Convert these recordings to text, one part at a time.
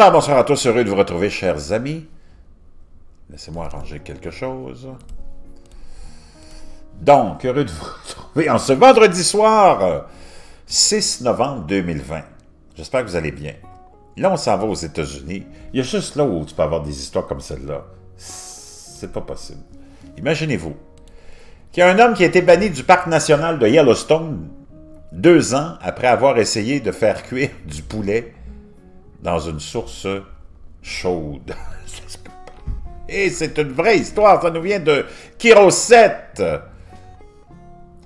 Alors, bonsoir à tous, heureux de vous retrouver, chers amis. Laissez-moi arranger quelque chose. Donc, heureux de vous retrouver en ce vendredi soir, 6 novembre 2020. J'espère que vous allez bien. Là, on s'en va aux États-Unis. Il y a juste là où tu peux avoir des histoires comme celle-là. C'est pas possible. Imaginez-vous qu'il y a un homme qui a été banni du parc national de Yellowstone 2 ans après avoir essayé de faire cuire du poulet dans une source chaude. Et c'est une vraie histoire, ça nous vient de Kiro 7,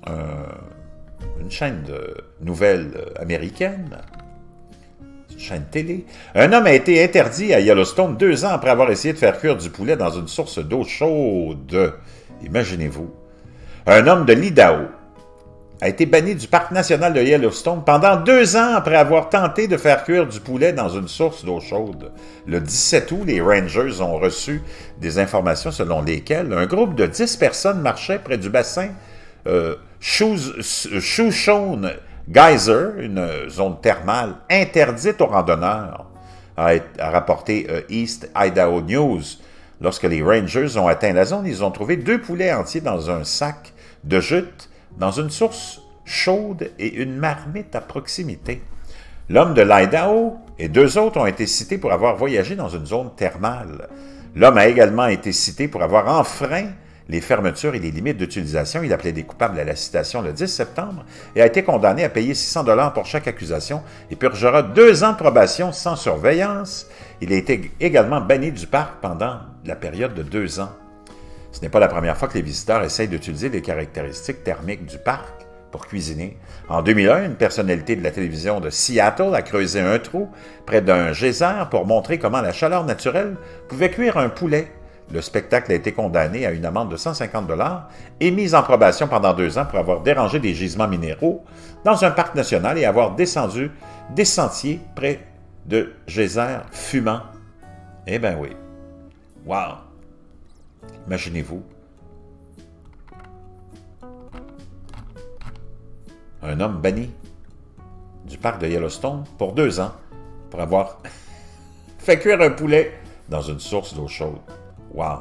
une chaîne de nouvelles américaine, une chaîne télé. Un homme a été interdit à Yellowstone 2 ans après avoir essayé de faire cuire du poulet dans une source d'eau chaude. Imaginez-vous. Un homme de l'Idaho a été banni du parc national de Yellowstone pendant 2 ans après avoir tenté de faire cuire du poulet dans une source d'eau chaude. Le 17 août, les Rangers ont reçu des informations selon lesquelles un groupe de 10 personnes marchait près du bassin Shoshone Geyser, une zone thermale interdite aux randonneurs, a rapporté East Idaho News. Lorsque les Rangers ont atteint la zone, ils ont trouvé 2 poulets entiers dans un sac de jute dans une source chaude et une marmite à proximité. L'homme de l'Idaho et 2 autres ont été cités pour avoir voyagé dans une zone thermale. L'homme a également été cité pour avoir enfreint les fermetures et les limites d'utilisation. Il a plaidé coupable à la citation le 10 septembre et a été condamné à payer 600 $ pour chaque accusation et purgera 2 ans de probation sans surveillance. Il a été également banni du parc pendant la période de 2 ans. Ce n'est pas la première fois que les visiteurs essayent d'utiliser les caractéristiques thermiques du parc pour cuisiner. En 2001, une personnalité de la télévision de Seattle a creusé un trou près d'un geyser pour montrer comment la chaleur naturelle pouvait cuire un poulet. Le spectacle a été condamné à une amende de 150 $ et mis en probation pendant 2 ans pour avoir dérangé des gisements minéraux dans un parc national et avoir descendu des sentiers près de geysers fumants. Eh bien oui. Wow! Imaginez-vous. Un homme banni du parc de Yellowstone pour 2 ans pour avoir fait cuire un poulet dans une source d'eau chaude. Wow!